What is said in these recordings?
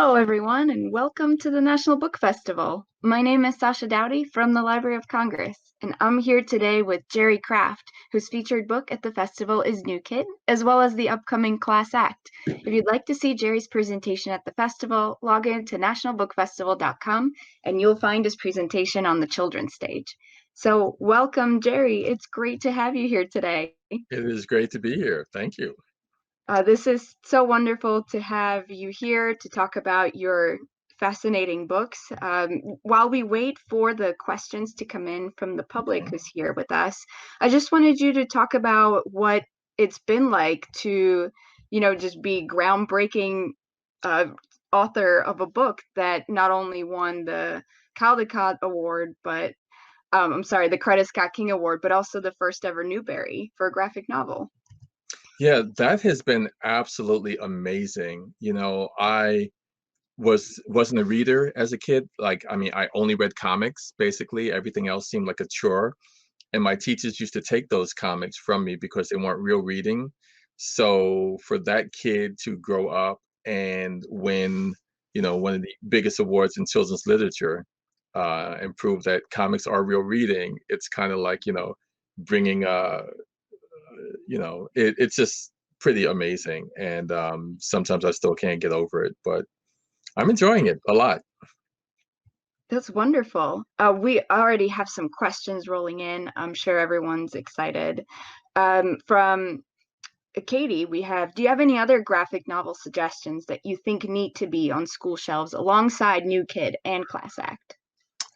Hello, everyone, and welcome to the National Book Festival. My name is Sasha Dowdy from the Library of Congress, and I'm here today with Jerry Kraft, whose featured book at the festival is New Kid, as well as the upcoming Class Act. If you'd like to see Jerry's presentation at the festival, log in to nationalbookfestival.com, and you'll find his presentation on the children's stage. So, welcome, Jerry. It's great to have you here today. It is great to be here. Thank you. This is so wonderful to have you here to talk about your fascinating books. While we wait for the questions to come in from the public who's here with us, I just wanted you to talk about what it's been like to, just be groundbreaking uh, author of a book that not only won the Caldecott Award, but I'm sorry, the Coretta Scott King Award, but also the first ever Newbery for a graphic novel. Yeah, that has been absolutely amazing. I wasn't a reader as a kid. I only read comics, basically. Everything else seemed like a chore. And my teachers used to take those comics from me because they weren't real reading. So for that kid to grow up and win, one of the biggest awards in children's literature, and prove that comics are real reading, it's kind of like, bringing it's just pretty amazing. And sometimes I still can't get over it, but I'm enjoying it a lot. That's wonderful. We already have some questions rolling in. I'm sure everyone's excited. From Katie, do you have any other graphic novel suggestions that you think need to be on school shelves alongside New Kid and Class Act?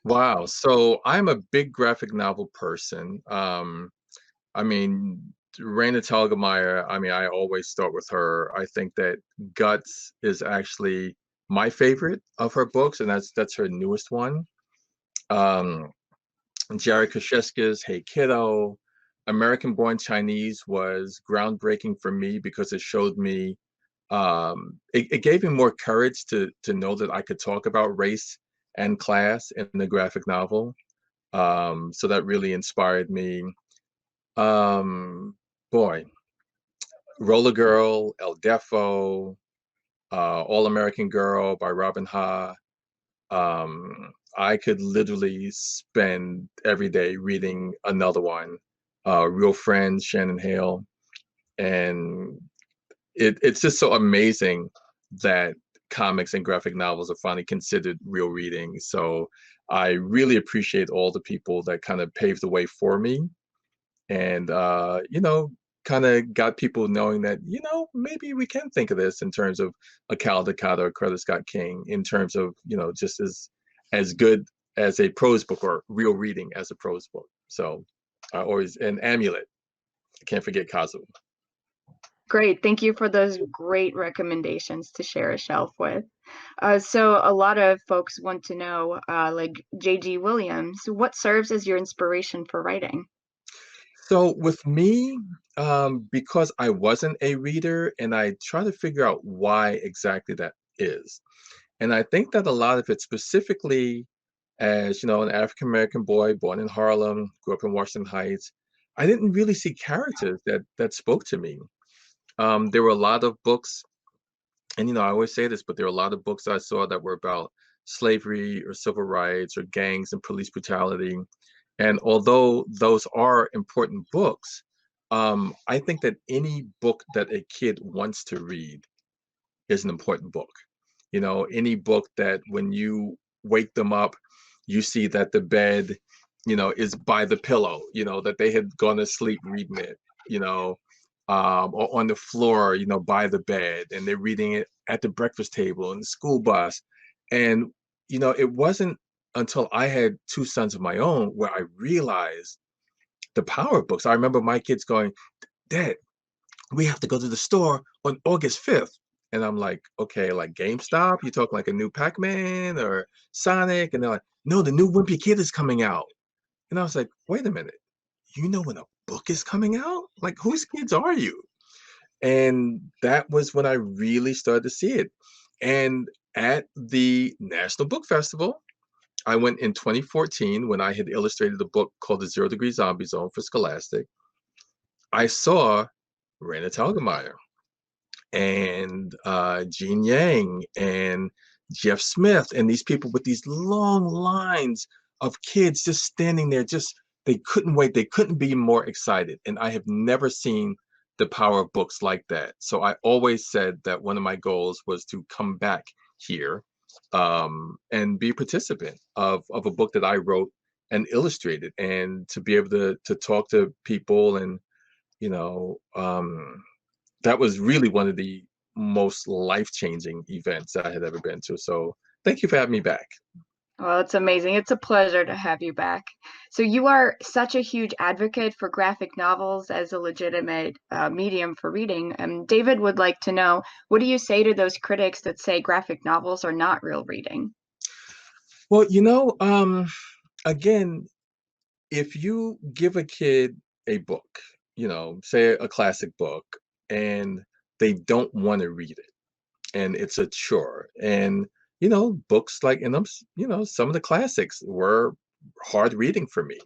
Wow. So I'm a big graphic novel person. I mean, Raina Telgemeier, I always start with her. I think that Guts is actually my favorite of her books, and that's her newest one. Um, Jared Koshesky's Hey Kiddo, American Born Chinese was groundbreaking for me because it showed me, it gave me more courage to know that I could talk about race and class in the graphic novel. So that really inspired me. Um, Boy, Roller Girl, El Defo, All American Girl by Robin Ha. I could literally spend every day reading another one. Real Friends, Shannon Hale. And it's just so amazing that comics and graphic novels are finally considered real reading. So I really appreciate all the people that kind of paved the way for me and kind of got people knowing that maybe we can think of this in terms of a Caldecott or a Coretta Scott King, in terms of just as good as a prose book or real reading as a prose book. So always an Amulet. I can't forget Kazu. Great. Thank you for those great recommendations to share a shelf with. So a lot of folks want to know, like J.G. Williams, what serves as your inspiration for writing? So with me, because I wasn't a reader, and I try to figure out why exactly that is. And I think that a lot of it, specifically as an African American boy born in Harlem, grew up in Washington Heights, I didn't really see characters that spoke to me. There were a lot of books, and I always say this, but there were a lot of books I saw that were about slavery or civil rights or gangs and police brutality. And although those are important books, I think that any book that a kid wants to read is an important book. Any book that when you wake them up, you see that the bed, is by the pillow, that they had gone to sleep reading it, or on the floor, by the bed, and they're reading it at the breakfast table in the school bus. And, it wasn't until I had two sons of my own where I realized the power of books. I remember my kids going, Dad, we have to go to the store on August 5th. And I'm like, okay, like GameStop? You talking like a new Pac-Man or Sonic? And they're like, no, the new Wimpy Kid is coming out. And I was like, wait a minute, you know when a book is coming out? Like, whose kids are you? And that was when I really started to see it. And at the National Book Festival, I went in 2014 when I had illustrated a book called The Zero Degree Zombie Zone for Scholastic. I saw Raina Telgemeier and Gene Yang and Jeff Smith and these people with these long lines of kids just standing there, just they couldn't wait. They couldn't be more excited. And I have never seen the power of books like that. So I always said that one of my goals was to come back here and be a participant of a book that I wrote and illustrated, and to be able to talk to people. And you know, that was really one of the most life-changing events I had ever been to. So thank you for having me back. Well, it's amazing. It's a pleasure to have you back. So you are such a huge advocate for graphic novels as a legitimate medium for reading. David would like to know, what do you say to those critics that say graphic novels are not real reading? Well, again, if you give a kid a book, say a classic book, and they don't want to read it, and it's a chore, and books like in them, some of the classics were hard reading for me,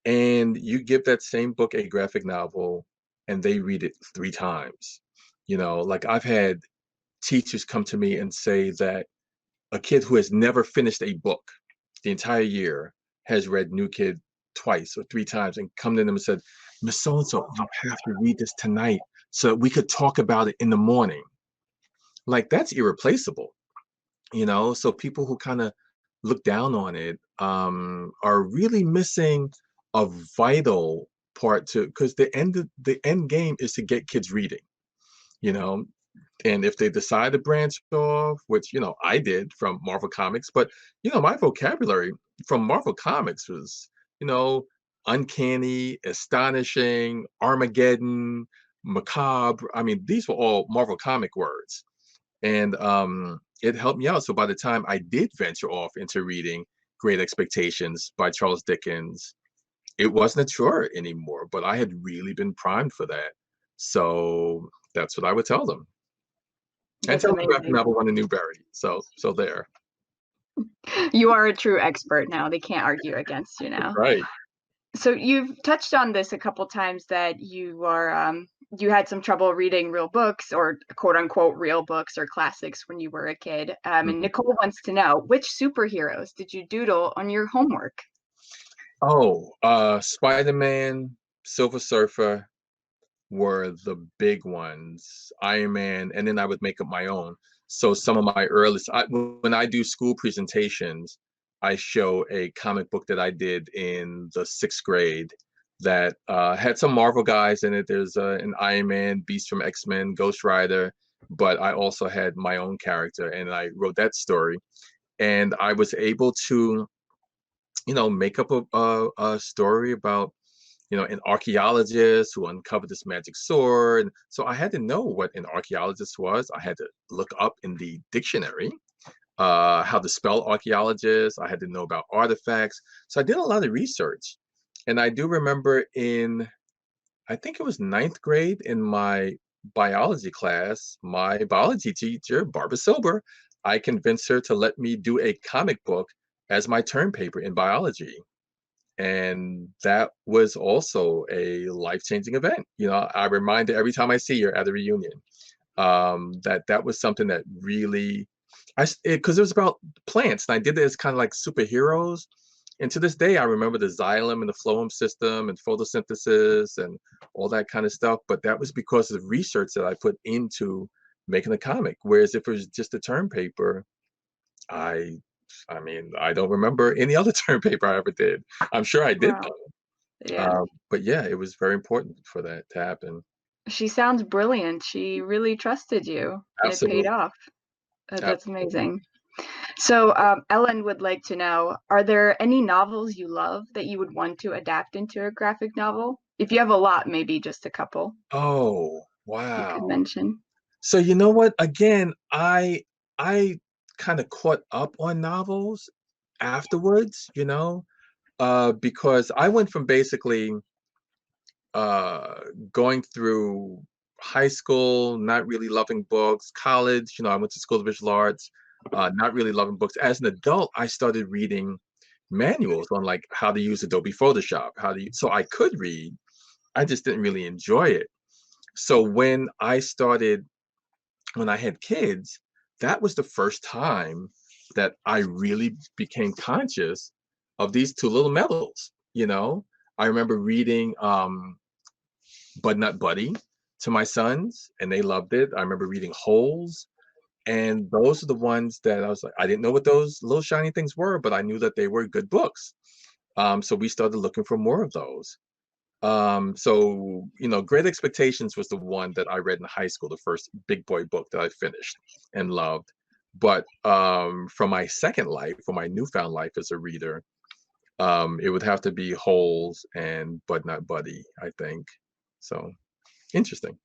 and you give that same book a graphic novel, and they read it 3 times. Like I've had teachers come to me and say that a kid who has never finished a book the entire year has read New Kid twice or 3 times, and come to them and said, Miss So and so, you have to read this tonight so that we could talk about it in the morning. Like that's irreplaceable. So people who kind of look down on it are really missing a vital part to, because the end game is to get kids reading, you know and if they decide to branch off, which I did from Marvel Comics, but my vocabulary from Marvel Comics was you know uncanny, astonishing, Armageddon, macabre. I mean, these were all Marvel comic words, and it helped me out. So by the time I did venture off into reading Great Expectations by Charles Dickens, it wasn't a chore anymore, but I had really been primed for that. So that's what I would tell them. And That's tell them the graphic amazing. novel won a Newbery. So there. You are a true expert now. They can't argue against you That's now. right. So you've touched on this a couple times that you had some trouble reading real books or quote unquote real books or classics when you were a kid. And Mhm. Nicole wants to know, which superheroes did you doodle on your homework? Oh, Spider-Man, Silver Surfer were the big ones. Iron Man, and then I would make up my own. So some of my earliest, when I do school presentations, I show a comic book that I did in the 6th grade that had some Marvel guys in it. There's an Iron Man, Beast from X-Men, Ghost Rider, but I also had my own character, and I wrote that story. And I was able to, make up a story about an archaeologist who uncovered this magic sword. So I had to know what an archaeologist was. I had to look up in the dictionary how to spell archaeologist. I had to know about artifacts. So I did a lot of research. And I do remember I think it was 9th grade in my biology class, my biology teacher, Barbara Silber, I convinced her to let me do a comic book as my term paper in biology, and that was also a life-changing event. I remind her every time I see her at a reunion, that was something that really, because it was about plants, and I did it as kind of like superheroes. And to this day, I remember the xylem and the phloem system and photosynthesis and all that kind of stuff. But that was because of the research that I put into making a comic. Whereas if it was just a term paper, I I mean, I don't remember any other term paper I ever did. I'm sure I did Wow. though. Yeah. But yeah, it was very important for that to happen. She sounds brilliant. She really trusted you and it paid Absolutely. off. That's Absolutely. amazing. So, Ellen would like to know, are there any novels you love that you would want to adapt into a graphic novel? If you have a lot, maybe just a couple Oh, you could wow. mention. So you know what? Again, I kind of caught up on novels afterwards, because I went from basically uh going through high school, not really loving books, college, I went to School of Visual Arts, not really loving books. As an adult, I started reading manuals on like how to use Adobe Photoshop, so I could read, I just didn't really enjoy it. So when I had kids, that was the first time that I really became conscious of these two little medals. I remember reading Bud Nut Buddy to my sons, and they loved it. I remember reading Holes, and those are the ones that I was like, I didn't know what those little shiny things were, but I knew that they were good books. So we started looking for more of those. So Great Expectations was the one that I read in high school, the first big boy book that I finished and loved. But for my second life, for my newfound life as a reader, it would have to be Holes and Bud Not Buddy, I think. So interesting.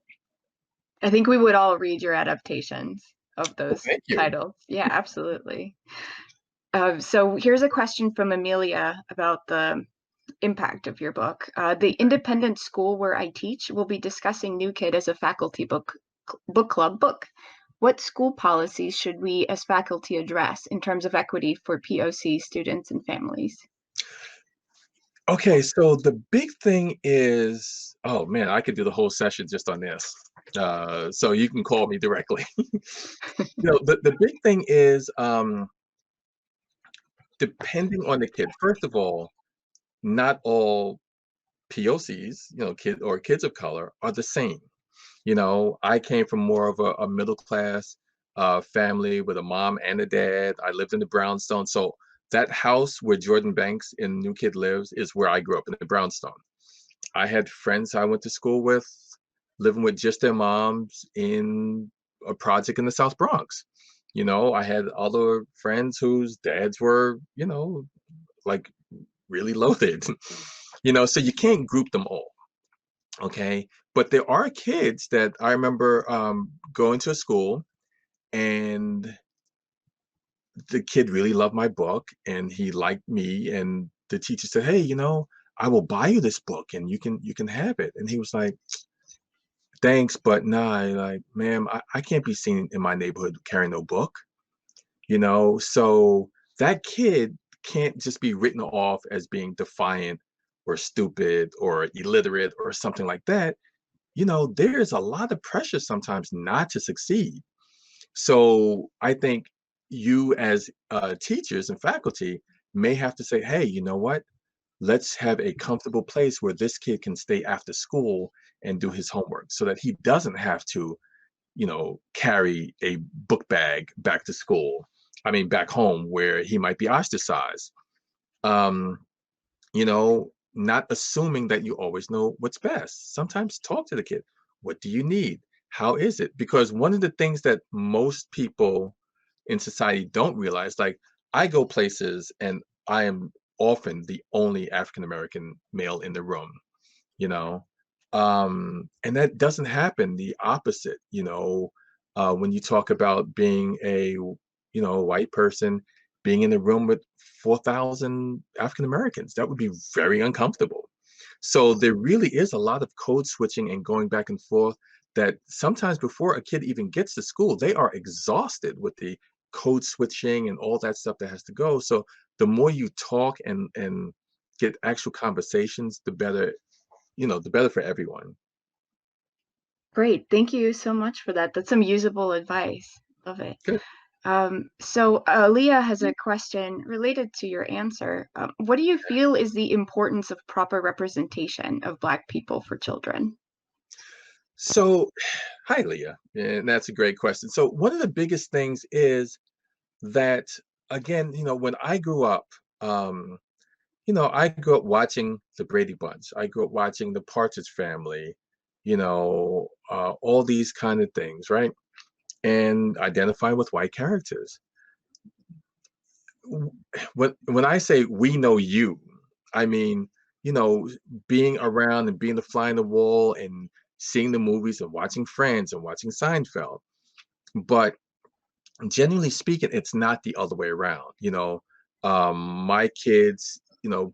I think we would all read your adaptations of Well, those thank you. titles. Yeah, absolutely. So here's a question from Amelia about the impact of your book. The independent school where I teach will be discussing New Kid as a faculty book club book. What school policies should we as faculty address in terms of equity for POC students and families? Okay, so the big thing is, oh man, I could do the whole session just on this. So you can call me directly. The big thing is depending on the kid. First of all, not all POCs, kids of color are the same. I came from more of a middle class family with a mom and a dad. I lived in the brownstone. So that house where Jordan Banks in New Kid lives is where I grew up in the brownstone. I had friends I went to school with living with just their moms in a project in the South Bronx. I had other friends whose dads were, like really loaded. So you can't group them all. Okay. But there are kids that I remember going to a school, and the kid really loved my book and he liked me, and the teacher said, hey, I will buy you this book and you can have it. And he was like, thanks, but nah, like, ma'am, I can't be seen in my neighborhood carrying no book. So that kid can't just be written off as being defiant or stupid or illiterate or something like that. There's a lot of pressure sometimes not to succeed. So I think you as teachers and faculty may have to say, hey, you know what? Let's have a comfortable place where this kid can stay after school and do his homework so that he doesn't have to, carry a book bag back to school. I mean, back home where he might be ostracized. Um, not assuming that you always know what's best. Sometimes talk to the kid. What do you need? How is it? Because one of the things that most people in society don't realize, like, I go places and I am often the only African American male in the room, you know. And that doesn't happen the opposite, when you talk about being a white person being in a room with 4,000 African Americans. That would be very uncomfortable. So there really is a lot of code switching and going back and forth that sometimes before a kid even gets to school, they are exhausted with the code switching and all that stuff that has to go. So the more you talk and get actual conversations, the better for everyone. Great. Thank you so much for that. That's some usable advice. Love it. Good. So Leah has a question related to your answer. What do you feel is the importance of proper representation of Black people for children? So, hi, Leah. And that's a great question. So, one of the biggest things is that, again, when I grew up, um, I grew up watching the Brady Bunch. I grew up watching the Partridge Family, all these kind of things, right? And identifying with white characters. When I say we know you, I mean, you know, being around and being the fly on the wall and seeing the movies and watching Friends and watching Seinfeld. But generally speaking, it's not the other way around. My kids,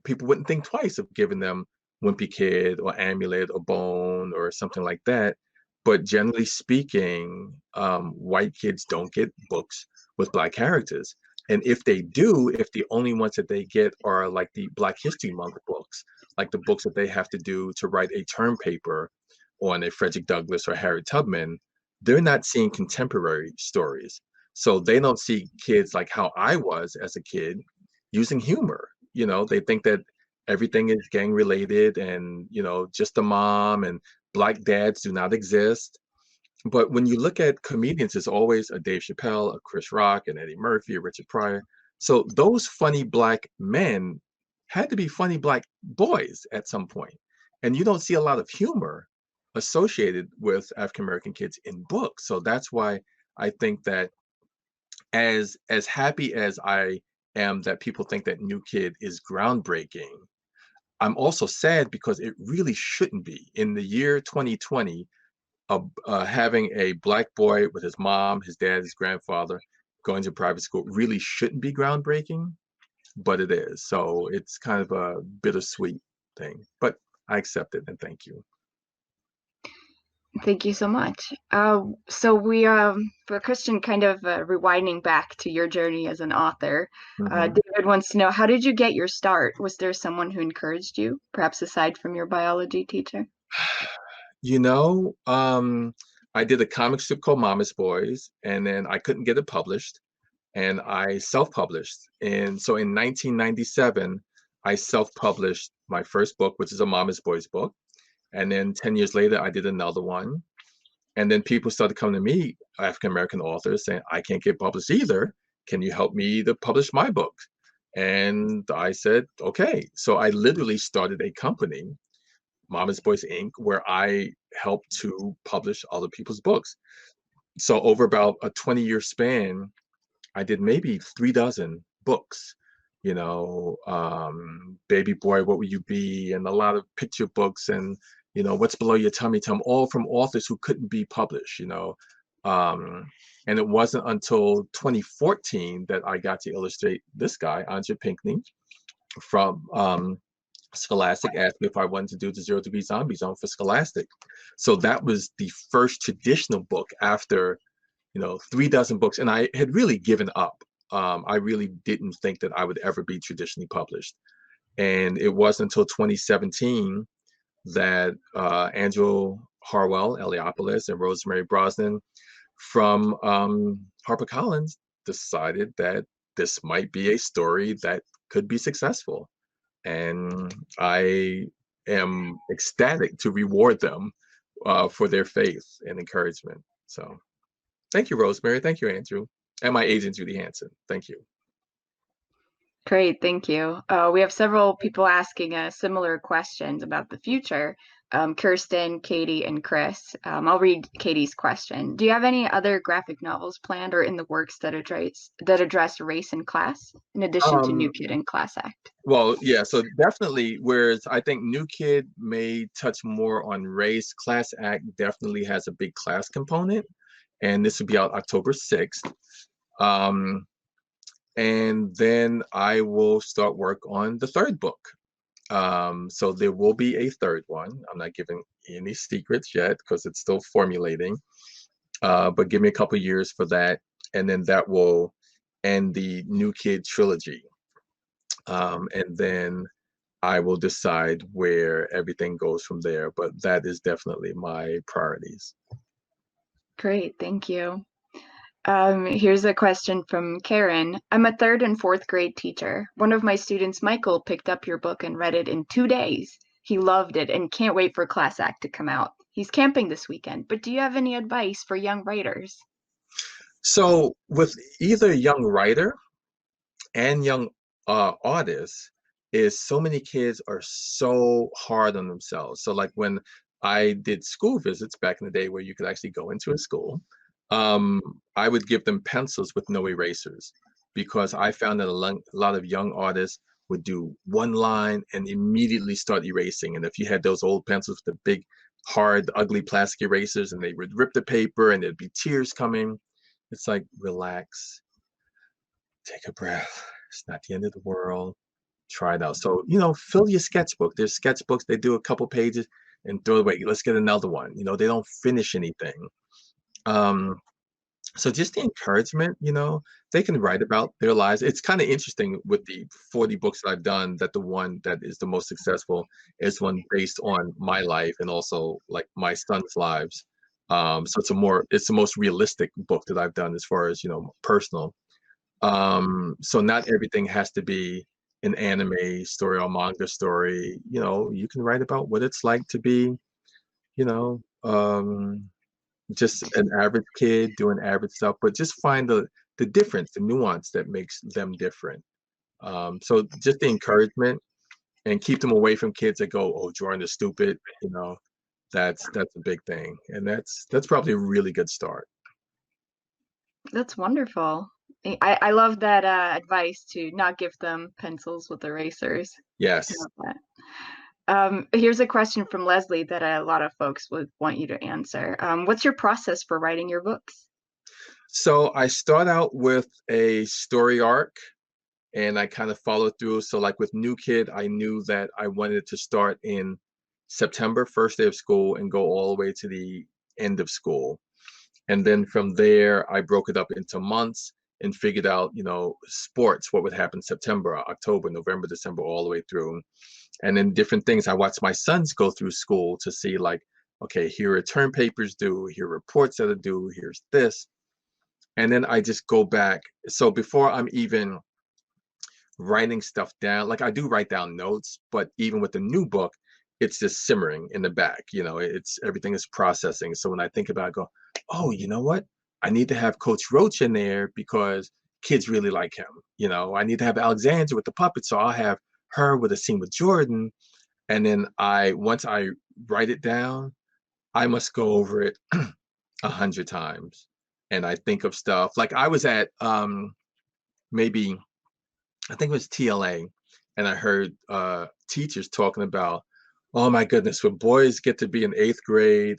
people wouldn't think twice of giving them Wimpy Kid or Amulet or Bone or something like that. But generally speaking, white kids don't get books with Black characters. And if they do, if the only ones that they get are like the Black History Month books, like the books that they have to do to write a term paper on a Frederick Douglass or Harriet Tubman, they're not seeing contemporary stories. So they don't see kids like how I was as a kid using humor. They think that everything is gang related and, just a mom and black dads do not exist. But when you look at comedians, it's always a Dave Chappelle, a Chris Rock, an Eddie Murphy, a Richard Pryor. So those funny black men had to be funny black boys at some point. And you don't see a lot of humor associated with African American kids in books. So that's why I think that as happy as I am that people think that New Kid is groundbreaking, I'm also sad because it really shouldn't be. In the year 2020, having a black boy with his mom, his dad, his grandfather going to private school really shouldn't be groundbreaking, but it is. So it's kind of a bittersweet thing, but I accept it and thank you. Thank you so much. So for Christian, kind of rewinding back to your journey as an author, Mhm. David wants to know, how did you get your start? Was there someone who encouraged you, perhaps aside from your biology teacher? You know, I did a comic strip called Mama's Boys, and then I couldn't get it published, and I self-published. And so in 1997, I self-published my first book, which is a Mama's Boys book. And then 10 years later, I did another one. And then people started coming to me, African American authors, saying, I can't get published either. Can you help me to publish my book? And I said, okay. So I literally started a company, Mama's Boys Inc., where I helped to publish other people's books. So over about a 20-year span, I did maybe 3 dozen books, Baby Boy, What Will You Be, and a lot of picture books and, What's Below Your Tummy Tum, all from authors who couldn't be published. Um, and it wasn't until 2014 that I got to illustrate this guy, Andre Pinkney, from Scholastic asked me if I wanted to do the Zero Degree Zombie Zone for Scholastic. So that was the first traditional book after 3 dozen books, and I had really given up. I really didn't think that I would ever be traditionally published, and it wasn't until 2017 that Andrew Harwell, Eliopoulos, and Rosemary Brosnan from HarperCollins decided that this might be a story that could be successful, and I am ecstatic to reward them for their faith and encouragement. So. Thank you, Rosemary. Thank you, Andrew. And my agent, Judy Hanson. Thank you. Great, thank you. We have several people asking similar questions about the future. Kirsten, Katie, and Chris. I'll read Katie's question. Do you have any other graphic novels planned or in the works that address race and class, in addition to New Um, Kid and Class Act? well, yeah, so definitely, whereas I think New Kid may touch more on race, Class Act definitely has a big class component, and this will be out October 6th. Um, and then I will start work on the third book. So there will be a third one. I'm not giving any secrets yet because it's still formulating. But give me a couple years for that, and then that will end the New Kid trilogy. And then I will decide where everything goes from there. But that is definitely my priorities. Great, thank you. Here's a question from Karen. I'm a third and fourth grade teacher. One of my students, Michael, picked up your book and read it in 2 days. He loved it and can't wait for Class Act to come out. He's camping this weekend, but do you have any advice for young writers? So with either young writer and young artists, is so many kids are so hard on themselves. So like when I did school visits back in the day where you could actually go into a school, I would give them pencils with no erasers because I found that a lot of young artists would do one line and immediately start erasing. And if you had those old pencils with the big, hard, ugly plastic erasers and they would rip the paper and there'd be tears coming, it's like, relax, take a breath. It's not the end of the world. Try it out. So, fill your sketchbook. There's sketchbooks, they do a couple pages and throw it away. Let's get another one. They don't finish anything. Um, so just the encouragement, they can write about their lives. It's kind of interesting with the 40 books that I've done that the one that is the most successful is one based on my life and also like my son's lives. So it's the most realistic book that I've done as far as, personal. So not everything has to be an anime story or manga story. You can write about what it's like to be, you know, just an average kid doing average stuff, but just find the difference, the nuance that makes them different. So just the encouragement and keep them away from kids that go, "Oh, Jordan is stupid." That's a big thing, and that's probably a really good start. That's wonderful. I love that advice to not give them pencils with erasers. I Yes. love that. Here's a question from Leslie that a lot of folks would want you to answer. What's your process for writing your books? So I start out with a story arc and I kind of follow through. So like with New Kid, I knew that I wanted to start in September, first day of school, and go all the way to the end of school. And then from there, I broke it up into months and figured out, sports, what would happen September, October, November, December, all the way through. And then different things. I watched my sons go through school to see like, okay, here are term papers due, here are reports that are due, here's this. And then I just go back. So before I'm even writing stuff down. Like I do write down notes, but even with the new book, it's just simmering in the back. It's everything is processing. So when I think about it, I go, oh, you know what? I need to have Coach Roach in there because kids really like him. I need to have Alexandra with the puppet, so I'll have her with a scene with Jordan. And then once I write it down, I must go over it 100 times. And I think of stuff like I was at maybe I think it was TLA, and I heard teachers talking about, oh my goodness, when boys get to be in eighth grade,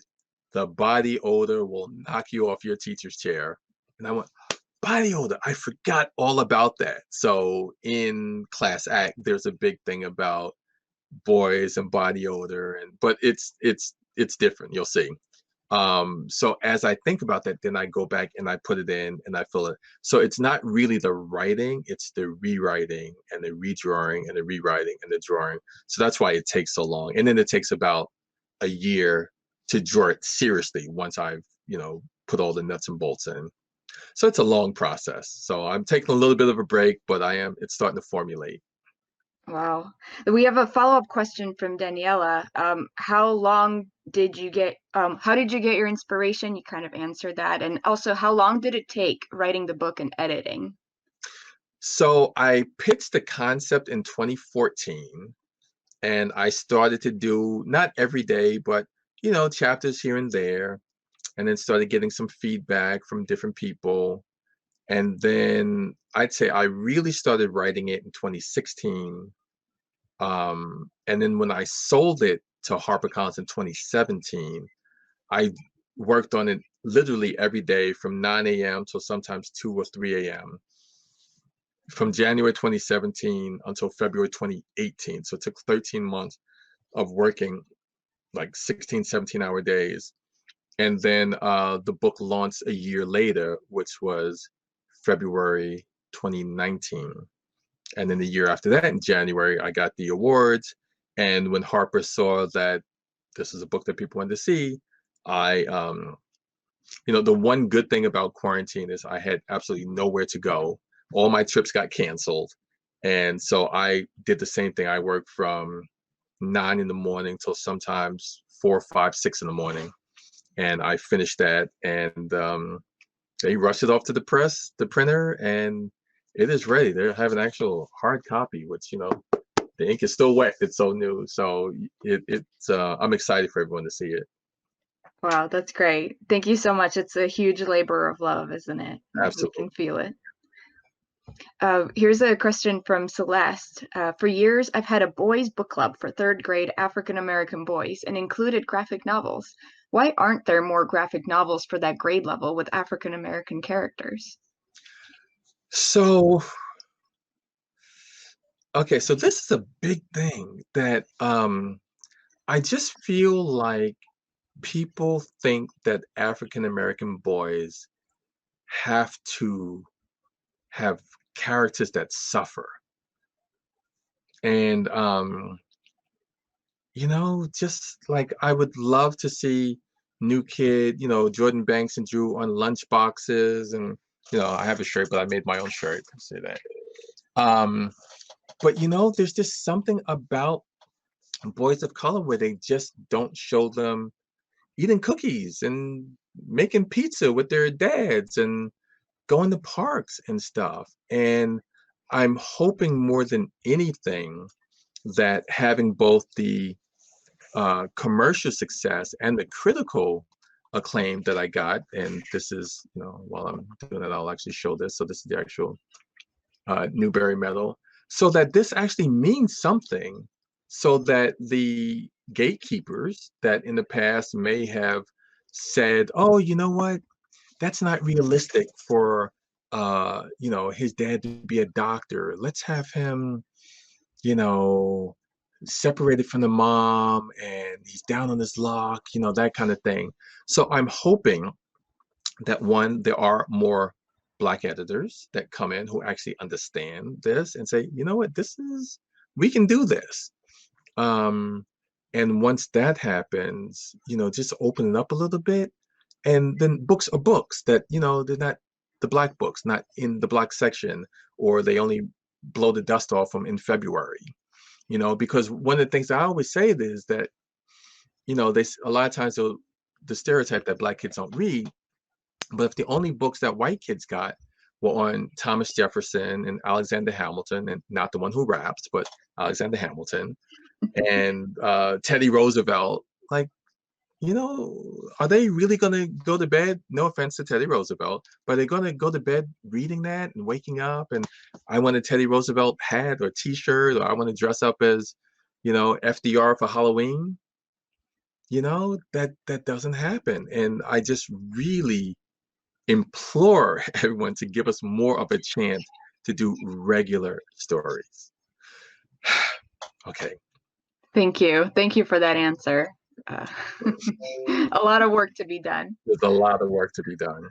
the body odor will knock you off your teacher's chair. And I went, body odor, I forgot all about that. So in class act, there's a big thing about boys and body odor, but it's different. You'll see. So as I think about that, then I go back and I put it in and I fill it. So it's not really the writing, it's the rewriting and the redrawing and the rewriting and the drawing. So that's why it takes so long. And then it takes about a year to draw it seriously once I've, put all the nuts and bolts in. So it's a long process. So I'm taking a little bit of a break, but it's starting to formulate. Wow. We have a follow-up question from Daniela. How did you get your inspiration? You kind of answered that. And also, how long did it take writing the book and editing? So I pitched the concept in 2014 and I started to do not every day, but chapters here and there, and then started getting some feedback from different people. And then I'd say I really started writing it in 2016. And then when I sold it to HarperCollins in 2017, I worked on it literally every day from 9 a.m. till sometimes 2 or 3 a.m. from January 2017 until February 2018. So it took 13 months of working like 16, 17-hour days. And then the book launched a year later, which was February 2019. And then the year after that, in January, I got the awards. And when Harper saw that this is a book that people wanted to see, the one good thing about quarantine is I had absolutely nowhere to go. All my trips got canceled. And so I did the same thing. I worked from 9 in the morning till sometimes 4, 5, 6 in the morning. And I finished that and they rushed it off to the printer, and it is ready. They have an actual hard copy, which, the ink is still wet. It's so new. So I'm excited for everyone to see it. Wow, that's great. Thank you so much. It's a huge labor of love, isn't it? We Absolutely. can feel it. Here's a question from Celeste. For years, I've had a boys' book club for third grade African American boys and included graphic novels. Why aren't there more graphic novels for that grade level with African American characters? So, okay, so this is a big thing that I just feel like people think that African American boys have to have characters that suffer. And just like I would love to see New Kid, Jordan Banks and Drew on lunch boxes, and I have a shirt, but I made my own shirt. Say that. Um, but there's just something about boys of color where they just don't show them eating cookies and making pizza with their dads and going to parks and stuff. And I'm hoping more than anything that having both the commercial success and the critical acclaim that I got, and this is, while I'm doing it, I'll actually show this. So this is the actual Newbery Medal, so that this actually means something, so that the gatekeepers that in the past may have said, oh, you know what, that's not realistic for his dad to be a doctor. Let's have him, you know, separated from the mom and he's down on his luck, that kind of thing. So I'm hoping that one, there are more Black editors that come in who actually understand this and say, you know what, we can do this. Um, and once that happens, just open it up a little bit. And then books are books that, they're not the Black books, not in the Black section, or they only blow the dust off them in February. Because one of the things I always say is that, a lot of times the stereotype that Black kids don't read, but if the only books that white kids got were on Thomas Jefferson and Alexander Hamilton, and not the one who raps, but Alexander Hamilton and Teddy Roosevelt, like, are they really going to go to bed? No offense to Teddy Roosevelt, but are they going to go to bed reading that and waking up and I want a Teddy Roosevelt hat or T-shirt, or I want to dress up as, FDR for Halloween? That doesn't happen. And I just really implore everyone to give us more of a chance to do regular stories. Okay. Thank you. Thank you for that answer. Uh, a lot of work to be done. There's a lot of work to be done.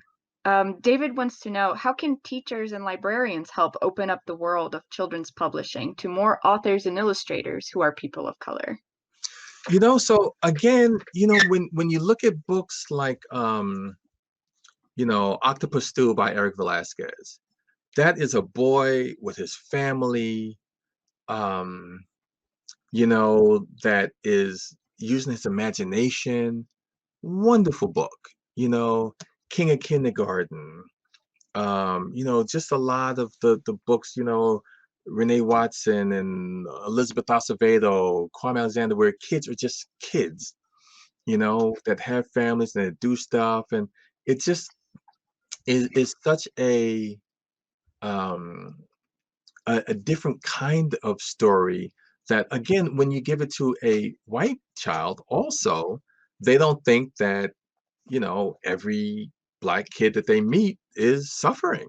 David wants to know, how can teachers and librarians help open up the world of children's publishing to more authors and illustrators who are people of color? So again, when you look at books like Octopus Stew by Eric Velasquez, that is a boy with his family, that is using his imagination. Wonderful book. King of Kindergarten, just a lot of the books, Renee Watson and Elizabeth Acevedo, Kwame Alexander, where kids are just kids, that have families and that do stuff. And it just is such um, a different kind of story that, again, when you give it to a white child, also, they don't think that, every Black kid that they meet is suffering.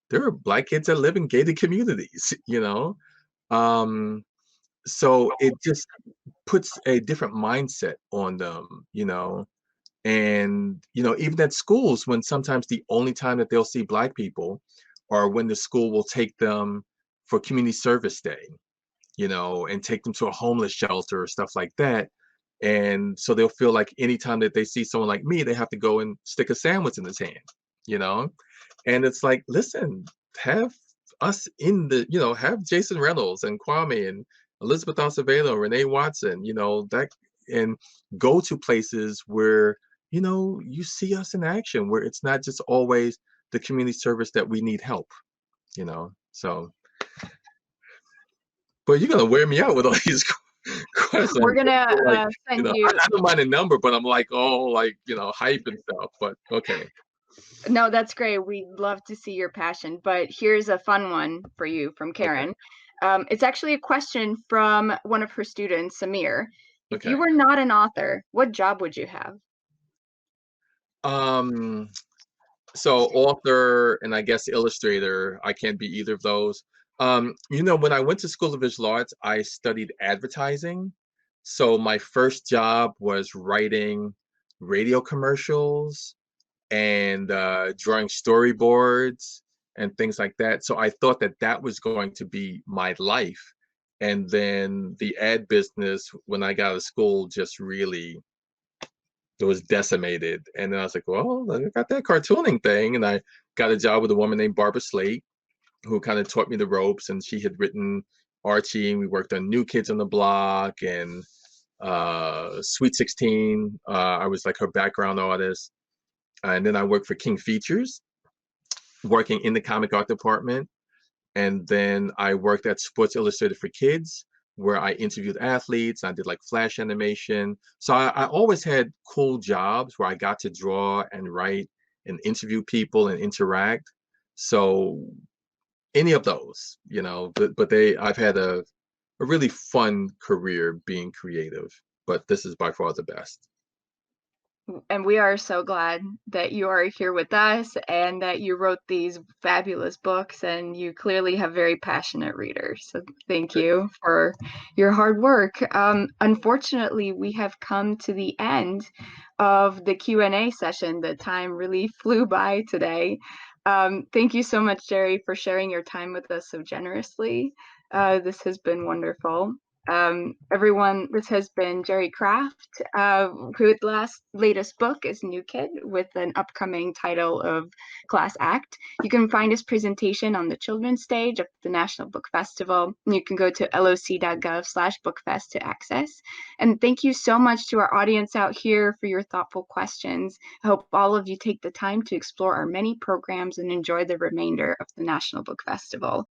There are Black kids that live in gated communities, Um, so it just puts a different mindset on them, and even at schools, when sometimes the only time that they'll see Black people are when the school will take them for community service day, and take them to a homeless shelter or stuff like that. And so they'll feel like anytime that they see someone like me, they have to go and stick a sandwich in his hand, you know? And it's like, listen, have us have Jason Reynolds and Kwame and Elizabeth Acevedo, Renee Watson, and go to places where, you see us in action, where it's not just always the community service that we need help, So, but you're gonna wear me out with all these questions. We're gonna Like, send you. I don't mind a number, but I'm like, oh, like, hype and stuff. But okay. No, that's great. We'd love to see your passion. But here's a fun one for you from Okay. Karen. It's actually a question from one of her students, Samir. If Okay. you were not an author, what job would you have? So author and I guess illustrator, I can't be either of those. When I went to School of Visual Arts, I studied advertising. So my first job was writing radio commercials and drawing storyboards and things like that. So I thought that that was going to be my life. And then the ad business, when I got out of school, just really it was decimated. And then I was like, well, I got that cartooning thing, and I got a job with a woman named Barbara Slate, who kind of taught me the ropes, and she had written Archie, and we worked on New Kids on the Block and Sweet 16. I was like her background artist. And then I worked for King Features, working in the comic art department. And then I worked at Sports Illustrated for Kids, where I interviewed athletes. I did like flash animation. So I always had cool jobs where I got to draw and write and interview people and interact. So any of those, but I've had a really fun career being creative, but this is by far the best. And we are so glad that you are here with us and that you wrote these fabulous books, and you clearly have very passionate readers. So thank you for your hard work. Unfortunately, we have come to the end of the Q&A session. The time really flew by today. Thank you so much, Jerry, for sharing your time with us so generously. This has been wonderful. Everyone, this has been Jerry Kraft, whose latest book is New Kid, with an upcoming title of Class Act. You can find his presentation on the children's stage of the National Book Festival. You can go to loc.gov/bookfest to access. And thank you so much to our audience out here for your thoughtful questions. I hope all of you take the time to explore our many programs and enjoy the remainder of the National Book Festival.